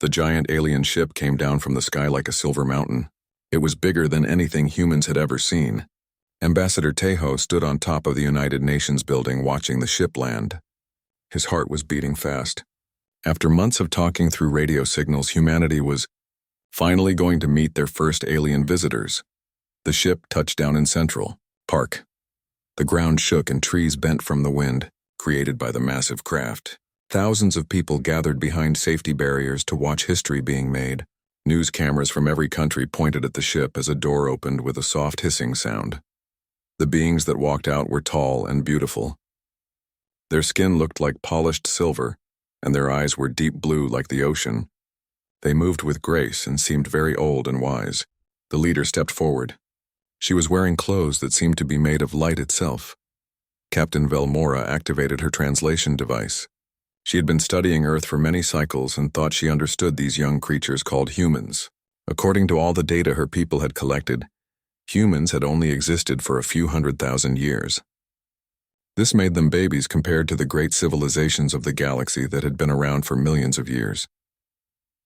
The giant alien ship came down from the sky like a silver mountain. It was bigger than anything humans had ever seen. Ambassador Tejo stood on top of the United Nations building watching the ship land. His heart was beating fast. After months of talking through radio signals, humanity was finally going to meet their first alien visitors. The ship touched down in Central Park. The ground shook and trees bent from the wind, created by the massive craft. Thousands of people gathered behind safety barriers to watch history being made. News cameras from every country pointed at the ship as a door opened with a soft hissing sound. The beings that walked out were tall and beautiful. Their skin looked like polished silver, and their eyes were deep blue like the ocean. They moved with grace and seemed very old and wise. The leader stepped forward. She was wearing clothes that seemed to be made of light itself. Captain Velmora activated her translation device. She had been studying Earth for many cycles and thought she understood these young creatures called humans. According to all the data her people had collected, humans had only existed for a few 100,000 years. This made them babies compared to the great civilizations of the galaxy that had been around for millions of years.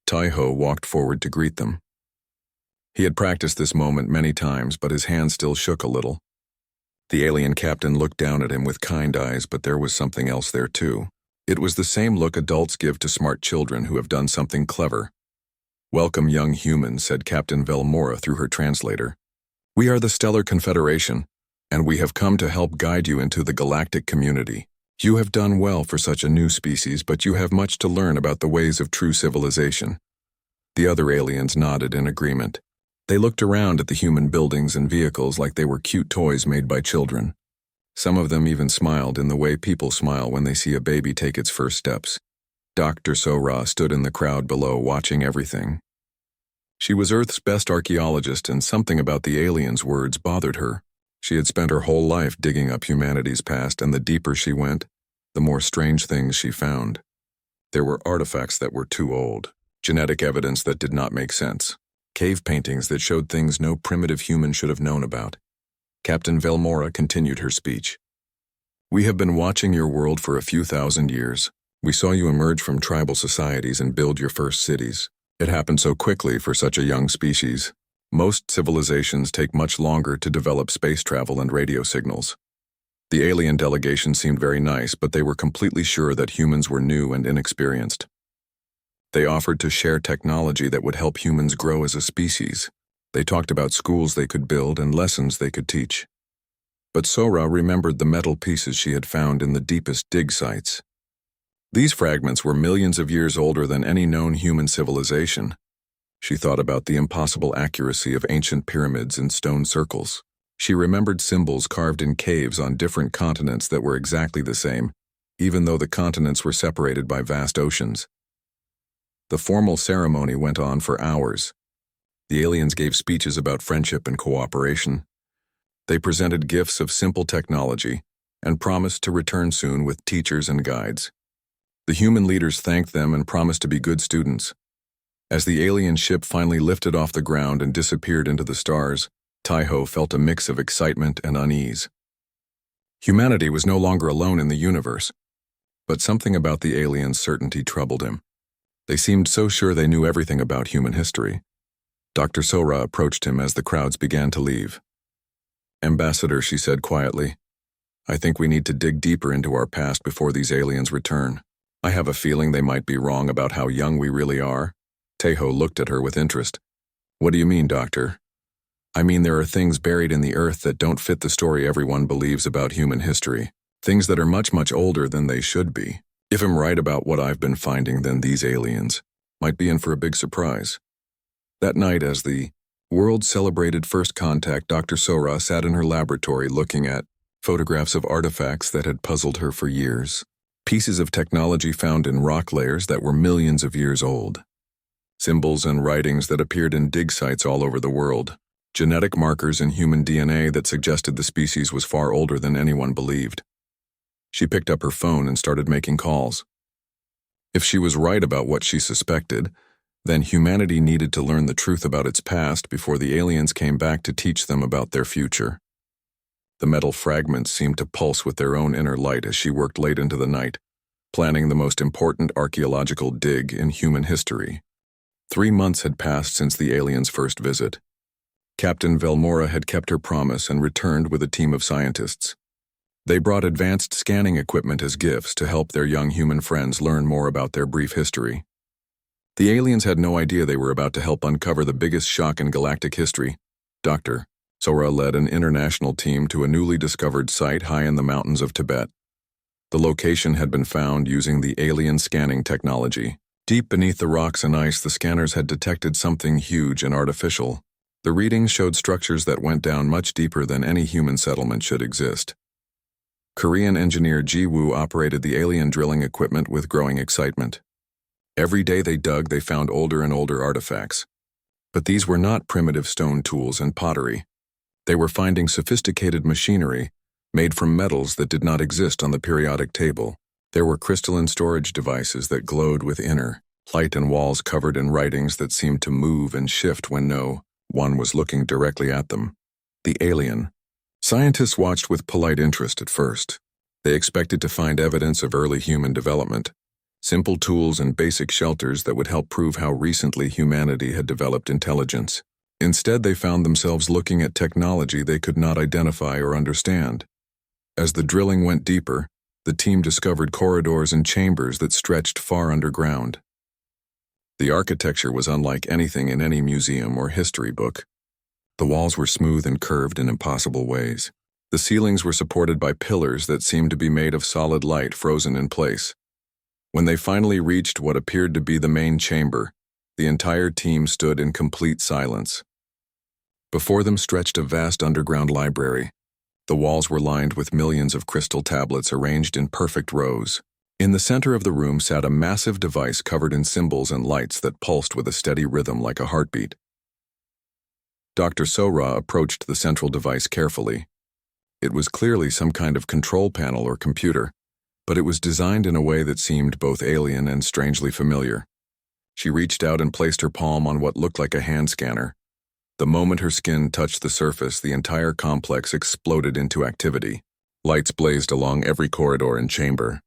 Tejo walked forward to greet them. He had practiced this moment many times, but his hand still shook a little. The alien captain looked down at him with kind eyes, but there was something else there too. It was the same look adults give to smart children who have done something clever. "Welcome, young humans," said Captain Velmora through her translator. "We are the Stellar Confederation, and we have come to help guide you into the galactic community. You have done well for such a new species, but you have much to learn about the ways of true civilization." The other aliens nodded in agreement. They looked around at the human buildings and vehicles like they were cute toys made by children. Some of them even smiled in the way people smile when they see a baby take its first steps. Dr. Sora stood in the crowd below watching everything. She was Earth's best archaeologist, and something about the aliens' words bothered her. She had spent her whole life digging up humanity's past, and the deeper she went, the more strange things she found. There were artifacts that were too old, genetic evidence that did not make sense, cave paintings that showed things no primitive human should have known about. Captain Velmora continued her speech. "We have been watching your world for a few thousand years. We saw you emerge from tribal societies and build your first cities. It happened so quickly for such a young species. Most civilizations take much longer to develop space travel and radio signals." The alien delegation seemed very nice, but they were completely sure that humans were new and inexperienced. They offered to share technology that would help humans grow as a species. They talked about schools they could build and lessons they could teach. But Sora remembered the metal pieces she had found in the deepest dig sites. These fragments were millions of years older than any known human civilization. She thought about the impossible accuracy of ancient pyramids and stone circles. She remembered symbols carved in caves on different continents that were exactly the same, even though the continents were separated by vast oceans. The formal ceremony went on for hours. The aliens gave speeches about friendship and cooperation. They presented gifts of simple technology and promised to return soon with teachers and guides. The human leaders thanked them and promised to be good students. As the alien ship finally lifted off the ground and disappeared into the stars, Tejo felt a mix of excitement and unease. Humanity was no longer alone in the universe, but something about the aliens' certainty troubled him. They seemed so sure they knew everything about human history. Dr. Sora approached him as the crowds began to leave. "Ambassador," she said quietly, "I think we need to dig deeper into our past before these aliens return. I have a feeling they might be wrong about how young we really are." Tejo looked at her with interest. "What do you mean, Doctor?" "I mean there are things buried in the earth that don't fit the story everyone believes about human history. Things that are much, much older than they should be. If I'm right about what I've been finding, then these aliens might be in for a big surprise." That night, as the world celebrated first contact, Dr. Sora sat in her laboratory looking at photographs of artifacts that had puzzled her for years. Pieces of technology found in rock layers that were millions of years old. Symbols and writings that appeared in dig sites all over the world. Genetic markers in human DNA that suggested the species was far older than anyone believed. She picked up her phone and started making calls. If she was right about what she suspected, then humanity needed to learn the truth about its past before the aliens came back to teach them about their future. The metal fragments seemed to pulse with their own inner light as she worked late into the night, planning the most important archaeological dig in human history. 3 months had passed since the aliens' first visit. Captain Velmora had kept her promise and returned with a team of scientists. They brought advanced scanning equipment as gifts to help their young human friends learn more about their brief history. The aliens had no idea they were about to help uncover the biggest shock in galactic history. Dr. Sora led an international team to a newly discovered site high in the mountains of Tibet. The location had been found using the alien scanning technology. Deep beneath the rocks and ice, the scanners had detected something huge and artificial. The readings showed structures that went down much deeper than any human settlement should exist. Korean engineer Ji-woo operated the alien drilling equipment with growing excitement. Every day they dug, they found older and older artifacts. But these were not primitive stone tools and pottery. They were finding sophisticated machinery made from metals that did not exist on the periodic table. There were crystalline storage devices that glowed with inner light and walls covered in writings that seemed to move and shift when no one was looking directly at them. The alien. Scientists watched with polite interest at first. They expected to find evidence of early human development, simple tools and basic shelters that would help prove how recently humanity had developed intelligence. Instead, they found themselves looking at technology they could not identify or understand. As the drilling went deeper, the team discovered corridors and chambers that stretched far underground. The architecture was unlike anything in any museum or history book. The walls were smooth and curved in impossible ways. The ceilings were supported by pillars that seemed to be made of solid light frozen in place. When they finally reached what appeared to be the main chamber, the entire team stood in complete silence. Before them stretched a vast underground library. The walls were lined with millions of crystal tablets arranged in perfect rows. In the center of the room sat a massive device covered in symbols and lights that pulsed with a steady rhythm like a heartbeat. Dr. Sora approached the central device carefully. It was clearly some kind of control panel or computer, but it was designed in a way that seemed both alien and strangely familiar. She reached out and placed her palm on what looked like a hand scanner. The moment her skin touched the surface, the entire complex exploded into activity. Lights blazed along every corridor and chamber.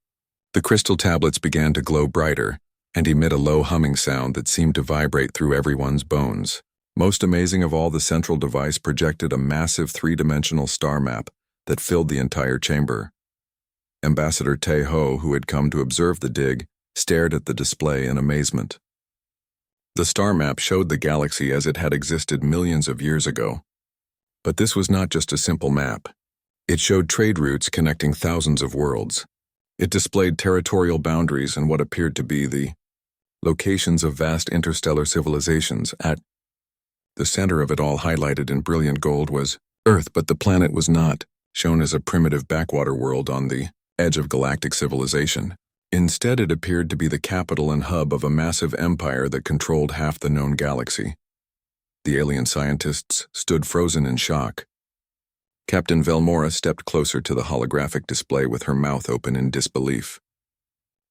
The crystal tablets began to glow brighter and emit a low humming sound that seemed to vibrate through everyone's bones. Most amazing of all, the central device projected a massive three-dimensional star map that filled the entire chamber. Ambassador Tae-ho, who had come to observe the dig, stared at the display in amazement. The star map showed the galaxy as it had existed millions of years ago. But this was not just a simple map. It showed trade routes connecting thousands of worlds. It displayed territorial boundaries and what appeared to be the locations of vast interstellar civilizations. At the center of it all, highlighted in brilliant gold, was Earth, but the planet was not shown as a primitive backwater world on the edge of galactic civilization. Instead, it appeared to be the capital and hub of a massive empire that controlled half the known galaxy. The alien scientists stood frozen in shock. Captain Velmora stepped closer to the holographic display with her mouth open in disbelief.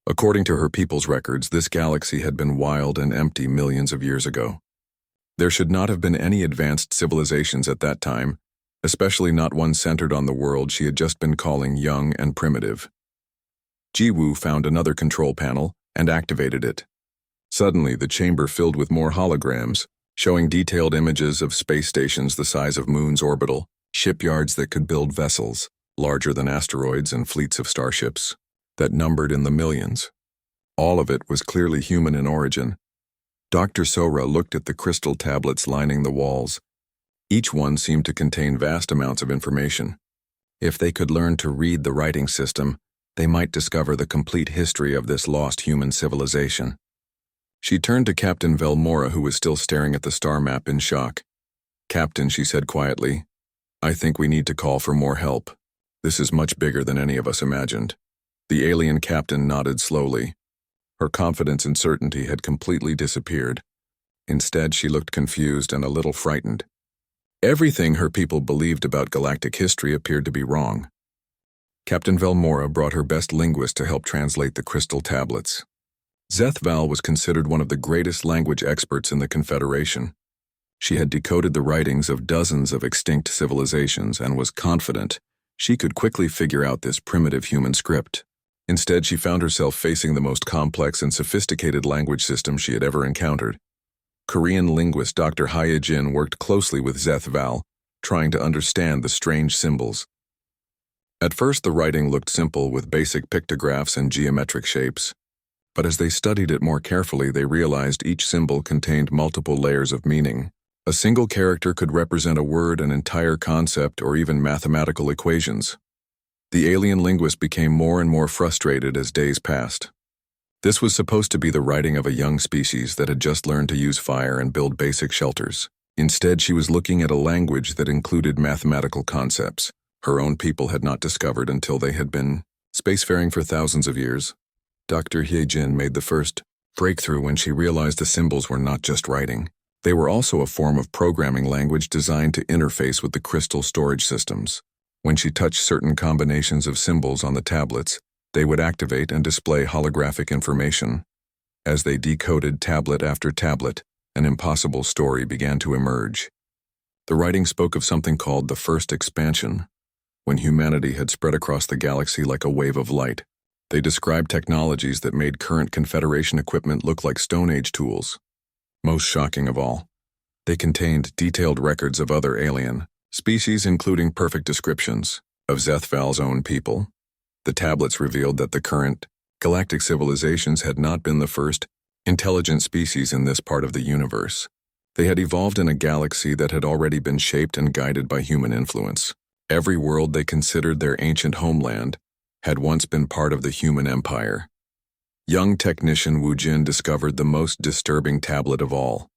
According to her people's records, this galaxy had been wild and empty millions of years ago. There should not have been any advanced civilizations at that time, especially not one centered on the world she had just been calling young and primitive. Ji-woo found another control panel and activated it. Suddenly, the chamber filled with more holograms, showing detailed images of space stations the size of Moon's orbital, shipyards that could build vessels, larger than asteroids, and fleets of starships that numbered in the millions. All of it was clearly human in origin. Dr. Sora looked at the crystal tablets lining the walls. Each one seemed to contain vast amounts of information. If they could learn to read the writing system, they might discover the complete history of this lost human civilization. She turned to Captain Velmora, who was still staring at the star map in shock. "Captain," she said quietly, "I think we need to call for more help. This is much bigger than any of us imagined." The alien captain nodded slowly. Her confidence and certainty had completely disappeared. Instead, she looked confused and a little frightened. Everything her people believed about galactic history appeared to be wrong. Captain Velmora brought her best linguist to help translate the crystal tablets. Zethval was considered one of the greatest language experts in the Confederation. She had decoded the writings of dozens of extinct civilizations and was confident she could quickly figure out this primitive human script. Instead, she found herself facing the most complex and sophisticated language system she had ever encountered. Korean linguist Dr. Hyejin worked closely with Zeth Val, trying to understand the strange symbols. At first, the writing looked simple with basic pictographs and geometric shapes. But as they studied it more carefully, they realized each symbol contained multiple layers of meaning. A single character could represent a word, an entire concept, or even mathematical equations. The alien linguist became more and more frustrated as days passed. This was supposed to be the writing of a young species that had just learned to use fire and build basic shelters. Instead, she was looking at a language that included mathematical concepts her own people had not discovered until they had been spacefaring for thousands of years. Dr. Hyejin made the first breakthrough when she realized the symbols were not just writing. They were also a form of programming language designed to interface with the crystal storage systems. When she touched certain combinations of symbols on the tablets, they would activate and display holographic information. As they decoded tablet after tablet, an impossible story began to emerge. The writing spoke of something called the First Expansion, when humanity had spread across the galaxy like a wave of light. They described technologies that made current Confederation equipment look like Stone Age tools. Most shocking of all, they contained detailed records of other alien species, including perfect descriptions of Zeth Val's own people. The tablets revealed that the current galactic civilizations had not been the first intelligent species in this part of the universe. They had evolved in a galaxy that had already been shaped and guided by human influence. Every world they considered their ancient homeland had once been part of the human empire. Young technician Wu Jin discovered the most disturbing tablet of all.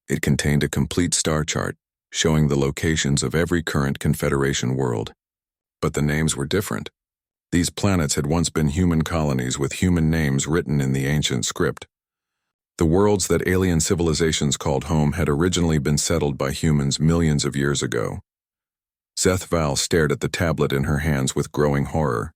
It contained a complete star chart showing the locations of every current Confederation world. But the names were different. These planets had once been human colonies with human names written in the ancient script. The worlds that alien civilizations called home had originally been settled by humans millions of years ago. Zeth Val stared at the tablet in her hands with growing horror.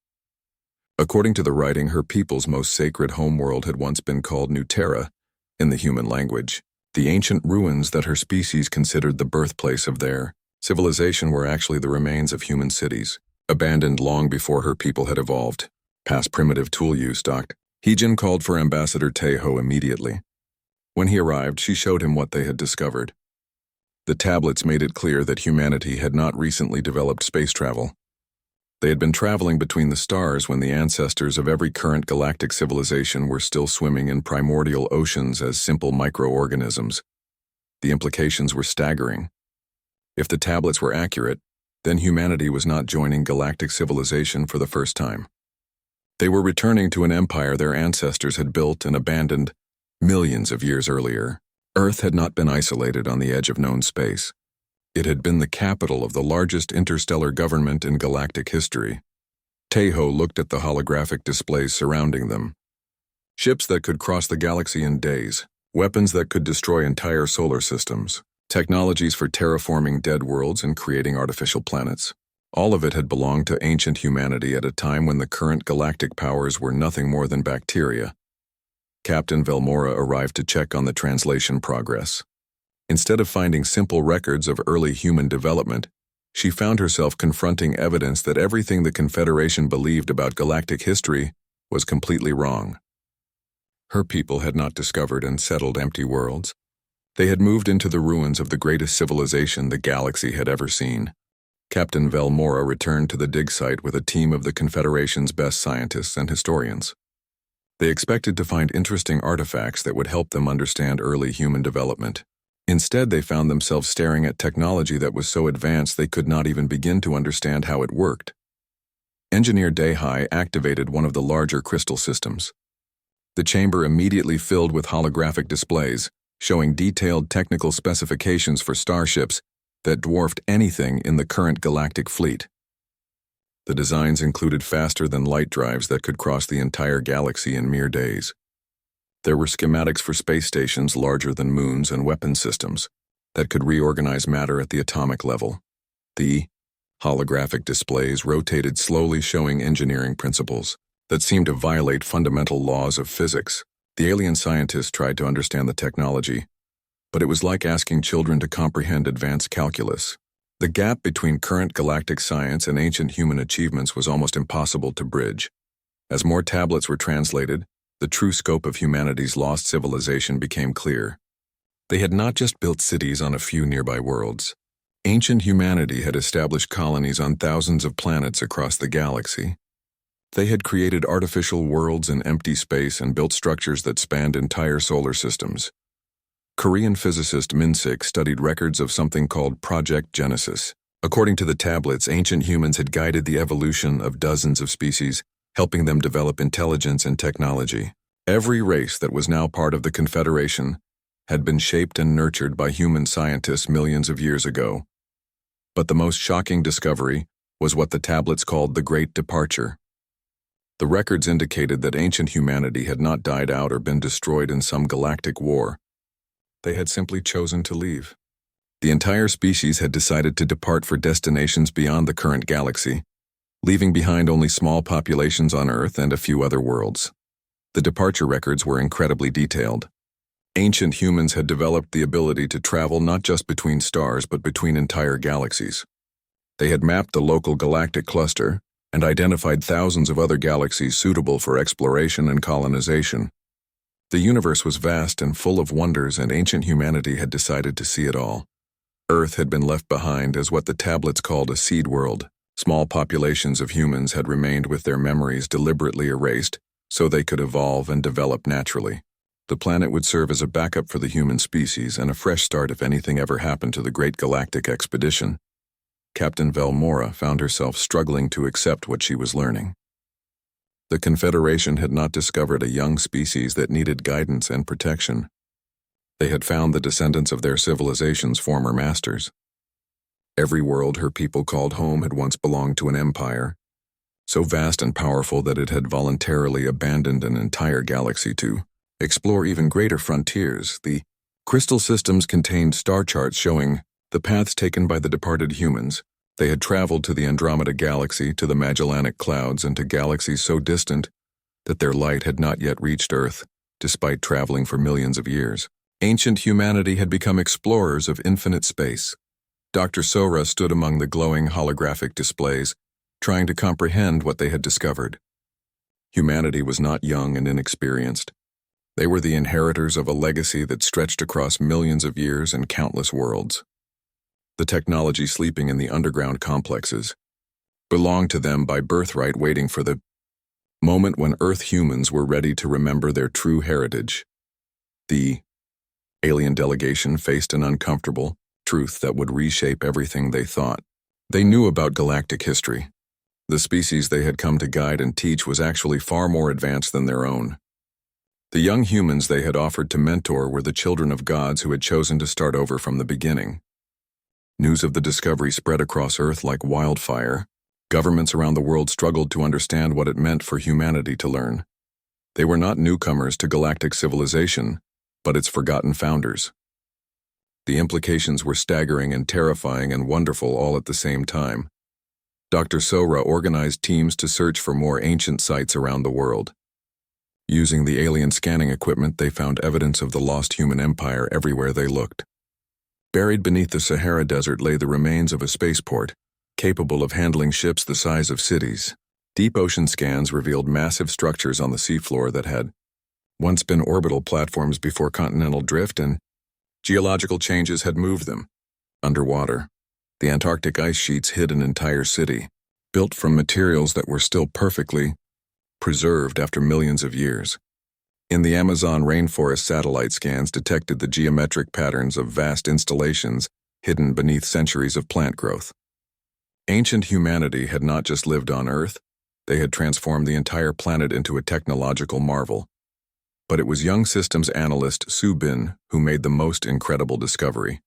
According to the writing, her people's most sacred homeworld had once been called New Terra in the human language. The ancient ruins that her species considered the birthplace of their civilization were actually the remains of human cities, abandoned long before her people had evolved past primitive tool use. Dr. Hyejin called for Ambassador Taeho immediately. When he arrived, she showed him what they had discovered. The tablets made it clear that humanity had not recently developed space travel. They had been traveling between the stars when the ancestors of every current galactic civilization were still swimming in primordial oceans as simple microorganisms. The implications were staggering. If the tablets were accurate, then humanity was not joining galactic civilization for the first time. They were returning to an empire their ancestors had built and abandoned millions of years earlier. Earth had not been isolated on the edge of known space. It had been the capital of the largest interstellar government in galactic history. Taeho looked at the holographic displays surrounding them. Ships that could cross the galaxy in days, weapons that could destroy entire solar systems, technologies for terraforming dead worlds and creating artificial planets. All of it had belonged to ancient humanity at a time when the current galactic powers were nothing more than bacteria. Captain Velmora arrived to check on the translation progress. Instead of finding simple records of early human development, she found herself confronting evidence that everything the Confederation believed about galactic history was completely wrong. Her people had not discovered and settled empty worlds. They had moved into the ruins of the greatest civilization the galaxy had ever seen. Captain Velmora returned to the dig site with a team of the Confederation's best scientists and historians. They expected to find interesting artifacts that would help them understand early human development. Instead, they found themselves staring at technology that was so advanced they could not even begin to understand how it worked. Engineer Dehai activated one of the larger crystal systems. The chamber immediately filled with holographic displays, showing detailed technical specifications for starships that dwarfed anything in the current galactic fleet. The designs included faster-than-light drives that could cross the entire galaxy in mere days. There were schematics for space stations larger than moons and weapon systems that could reorganize matter at the atomic level. The holographic displays rotated slowly, showing engineering principles that seemed to violate fundamental laws of physics. The alien scientists tried to understand the technology, but it was like asking children to comprehend advanced calculus. The gap between current galactic science and ancient human achievements was almost impossible to bridge. As more tablets were translated, the true scope of humanity's lost civilization became clear. They had not just built cities on a few nearby worlds. Ancient humanity had established colonies on thousands of planets across the galaxy. They had created artificial worlds in empty space and built structures that spanned entire solar systems. Korean physicist Min-sik studied records of something called Project Genesis. According to the tablets, ancient humans had guided the evolution of dozens of species, helping them develop intelligence and technology. Every race that was now part of the Confederation had been shaped and nurtured by human scientists millions of years ago. But the most shocking discovery was what the tablets called the Great Departure. The records indicated that ancient humanity had not died out or been destroyed in some galactic war. They had simply chosen to leave. The entire species had decided to depart for destinations beyond the current galaxy, leaving behind only small populations on Earth and a few other worlds. The departure records were incredibly detailed. Ancient humans had developed the ability to travel not just between stars but between entire galaxies. They had mapped the local galactic cluster and identified thousands of other galaxies suitable for exploration and colonization. The universe was vast and full of wonders, and ancient humanity had decided to see it all. Earth had been left behind as what the tablets called a seed world. Small populations of humans had remained with their memories deliberately erased so they could evolve and develop naturally. The planet would serve as a backup for the human species and a fresh start if anything ever happened to the Great Galactic Expedition. Captain Velmora found herself struggling to accept what she was learning. The Confederation had not discovered a young species that needed guidance and protection. They had found the descendants of their civilization's former masters. Every world her people called home had once belonged to an empire, so vast and powerful that it had voluntarily abandoned an entire galaxy to explore even greater frontiers. The crystal systems contained star charts showing the paths taken by the departed humans. They had traveled to the Andromeda Galaxy, to the Magellanic Clouds, and to galaxies so distant that their light had not yet reached Earth, despite traveling for millions of years. Ancient humanity had become explorers of infinite space. Dr. Sora stood among the glowing holographic displays, trying to comprehend what they had discovered. Humanity was not young and inexperienced. They were the inheritors of a legacy that stretched across millions of years and countless worlds. The technology sleeping in the underground complexes belonged to them by birthright, waiting for the moment when Earth humans were ready to remember their true heritage. The alien delegation faced an uncomfortable truth that would reshape everything they thought. They knew about galactic history. The species they had come to guide and teach was actually far more advanced than their own. The young humans they had offered to mentor were the children of gods who had chosen to start over from the beginning. News of the discovery spread across Earth like wildfire. Governments around the world struggled to understand what it meant for humanity to learn. They were not newcomers to galactic civilization, but its forgotten founders. The implications were staggering and terrifying and wonderful all at the same time. Dr. Sora organized teams to search for more ancient sites around the world. Using the alien scanning equipment, they found evidence of the lost human empire everywhere they looked. Buried beneath the Sahara Desert lay the remains of a spaceport, capable of handling ships the size of cities. Deep ocean scans revealed massive structures on the seafloor that had once been orbital platforms before continental drift, and geological changes had moved them. Underwater, the Antarctic ice sheets hid an entire city, built from materials that were still perfectly preserved after millions of years. In the Amazon rainforest, satellite scans detected the geometric patterns of vast installations hidden beneath centuries of plant growth. Ancient humanity had not just lived on Earth, they had transformed the entire planet into a technological marvel. But it was young systems analyst Su Bin who made the most incredible discovery.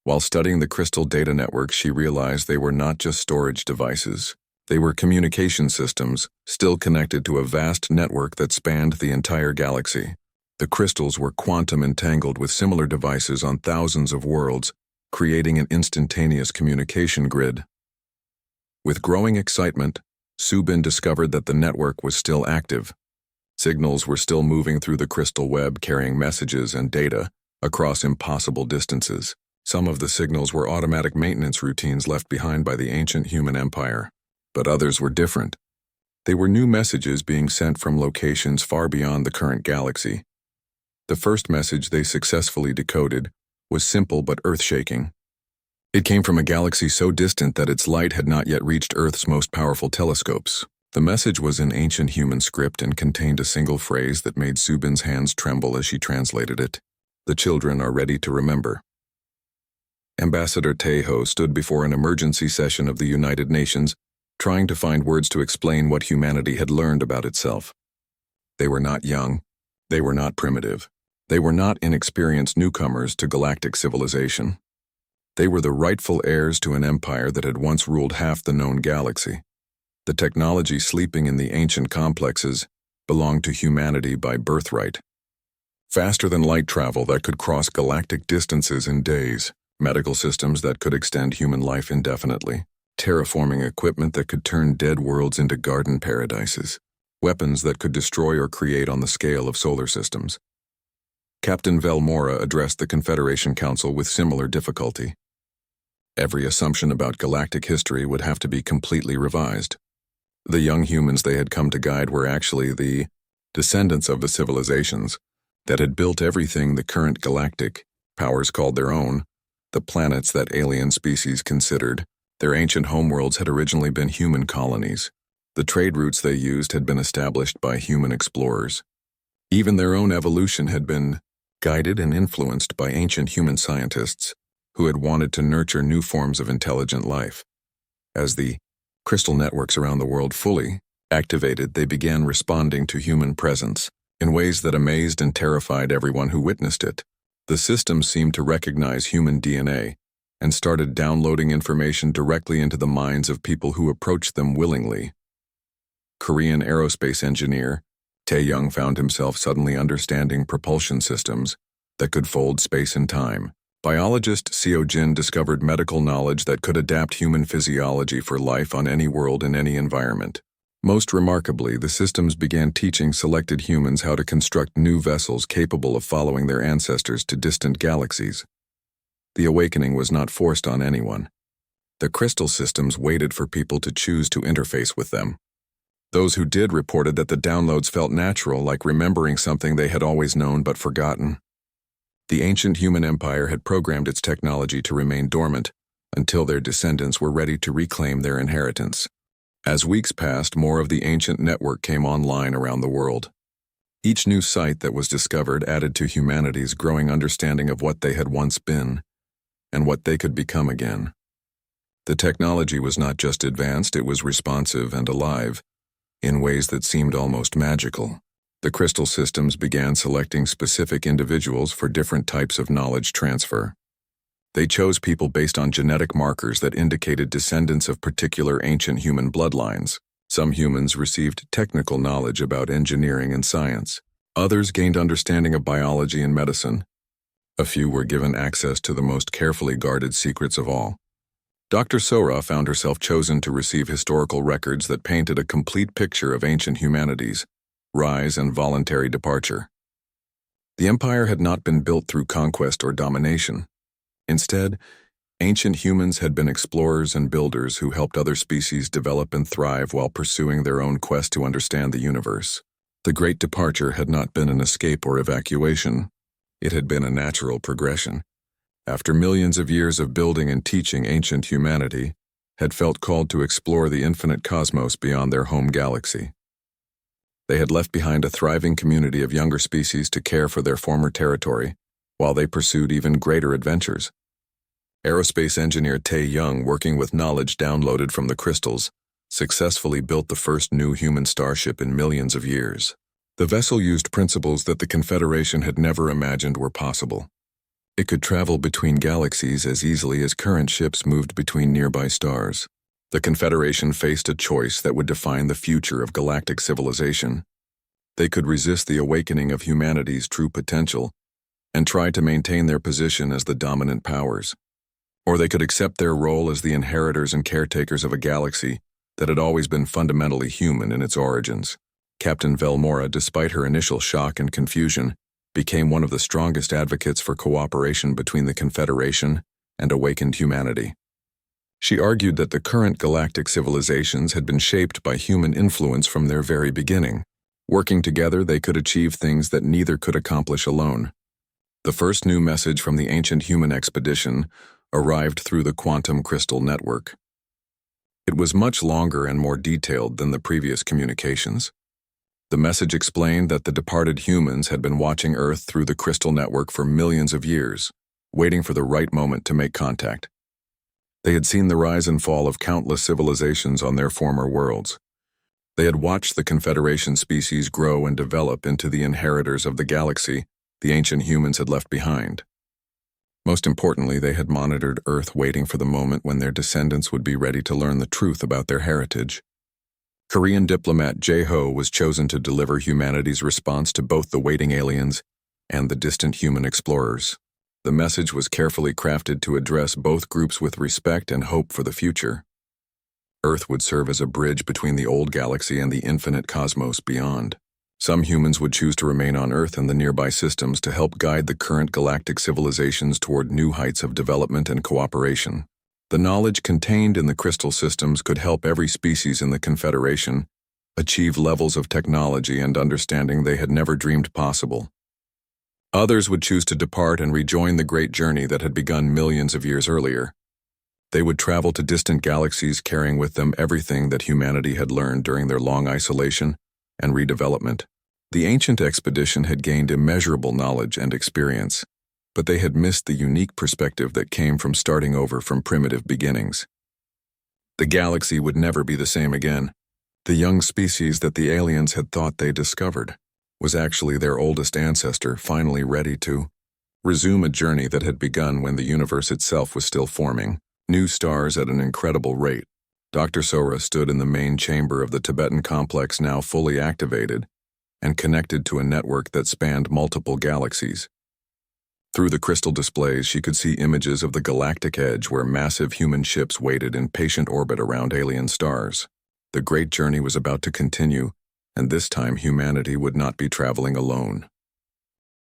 While studying the crystal data network, she realized they were not just storage devices. They were communication systems, still connected to a vast network that spanned the entire galaxy. The crystals were quantum entangled with similar devices on thousands of worlds, creating an instantaneous communication grid. With growing excitement, Su Bin discovered that the network was still active. Signals were still moving through the crystal web, carrying messages and data across impossible distances. Some of the signals were automatic maintenance routines left behind by the ancient human empire. But others were different. They were new messages being sent from locations far beyond the current galaxy. The first message they successfully decoded was simple but earth-shaking. It came from a galaxy so distant that its light had not yet reached Earth's most powerful telescopes. The message was in ancient human script and contained a single phrase that made Subin's hands tremble as she translated it. "The children are ready to remember." Ambassador Tejo stood before an emergency session of the United Nations, trying to find words to explain what humanity had learned about itself. They were not young. They were not primitive. They were not inexperienced newcomers to galactic civilization. They were the rightful heirs to an empire that had once ruled half the known galaxy. The technology sleeping in the ancient complexes belonged to humanity by birthright. Faster than light travel that could cross galactic distances in days, medical systems that could extend human life indefinitely, terraforming equipment that could turn dead worlds into garden paradises, weapons that could destroy or create on the scale of solar systems. Captain Velmora addressed the Confederation Council with similar difficulty. Every assumption about galactic history would have to be completely revised. The young humans they had come to guide were actually the descendants of the civilizations that had built everything the current galactic powers called their own. The planets that alien species considered their ancient homeworlds had originally been human colonies. The trade routes they used had been established by human explorers. Even their own evolution had been guided and influenced by ancient human scientists who had wanted to nurture new forms of intelligent life. As the crystal networks around the world fully activated, they began responding to human presence in ways that amazed and terrified everyone who witnessed it. The systems seemed to recognize human DNA and started downloading information directly into the minds of people who approached them willingly. Korean aerospace engineer Tae-young found himself suddenly understanding propulsion systems that could fold space and time. Biologist Seo-jin discovered medical knowledge that could adapt human physiology for life on any world in any environment. Most remarkably, the systems began teaching selected humans how to construct new vessels capable of following their ancestors to distant galaxies. The awakening was not forced on anyone. The crystal systems waited for people to choose to interface with them. Those who did reported that the downloads felt natural, like remembering something they had always known but forgotten. The ancient human empire had programmed its technology to remain dormant until their descendants were ready to reclaim their inheritance. As weeks passed, more of the ancient network came online around the world. Each new site that was discovered added to humanity's growing understanding of what they had once been and what they could become again. The technology was not just advanced, it was responsive and alive in ways that seemed almost magical. The crystal systems began selecting specific individuals for different types of knowledge transfer. They chose people based on genetic markers that indicated descendants of particular ancient human bloodlines. Some humans received technical knowledge about engineering and science. Others gained understanding of biology and medicine. A few were given access to the most carefully guarded secrets of all. Dr. Sora found herself chosen to receive historical records that painted a complete picture of ancient humanity's rise and voluntary departure. The empire had not been built through conquest or domination. Instead, ancient humans had been explorers and builders who helped other species develop and thrive while pursuing their own quest to understand the universe. The Great Departure had not been an escape or evacuation. It had been a natural progression. After millions of years of building and teaching, ancient humanity had felt called to explore the infinite cosmos beyond their home galaxy. They had left behind a thriving community of younger species to care for their former territory, while they pursued even greater adventures. Aerospace engineer Tae-young, working with knowledge downloaded from the crystals, successfully built the first new human starship in millions of years. The vessel used principles that the Confederation had never imagined were possible. It could travel between galaxies as easily as current ships moved between nearby stars. The Confederation faced a choice that would define the future of galactic civilization. They could resist the awakening of humanity's true potential and try to maintain their position as the dominant powers. Or they could accept their role as the inheritors and caretakers of a galaxy that had always been fundamentally human in its origins. Captain Velmora, despite her initial shock and confusion, became one of the strongest advocates for cooperation between the Confederation and awakened humanity. She argued that the current galactic civilizations had been shaped by human influence from their very beginning. Working together, they could achieve things that neither could accomplish alone. The first new message from the ancient human expedition arrived through the quantum crystal network. It was much longer and more detailed than the previous communications. The message explained that the departed humans had been watching Earth through the crystal network for millions of years, waiting for the right moment to make contact. They had seen the rise and fall of countless civilizations on their former worlds. They had watched the Confederation species grow and develop into the inheritors of the galaxy the ancient humans had left behind. Most importantly, they had monitored Earth, waiting for the moment when their descendants would be ready to learn the truth about their heritage. Korean diplomat Jae-ho was chosen to deliver humanity's response to both the waiting aliens and the distant human explorers. The message was carefully crafted to address both groups with respect and hope for the future. Earth would serve as a bridge between the old galaxy and the infinite cosmos beyond. Some humans would choose to remain on Earth and the nearby systems to help guide the current galactic civilizations toward new heights of development and cooperation. The knowledge contained in the crystal systems could help every species in the Confederation achieve levels of technology and understanding they had never dreamed possible. Others would choose to depart and rejoin the great journey that had begun millions of years earlier. They would travel to distant galaxies, carrying with them everything that humanity had learned during their long isolation and redevelopment. The ancient expedition had gained immeasurable knowledge and experience, but they had missed the unique perspective that came from starting over from primitive beginnings. The galaxy would never be the same again. The young species that the aliens had thought they discovered was actually their oldest ancestor, finally ready to resume a journey that had begun when the universe itself was still forming. New stars at an incredible rate. Dr. Sora stood in the main chamber of the Tibetan complex, now fully activated and connected to a network that spanned multiple galaxies. Through the crystal displays, she could see images of the galactic edge where massive human ships waited in patient orbit around alien stars. The great journey was about to continue, and this time humanity would not be traveling alone.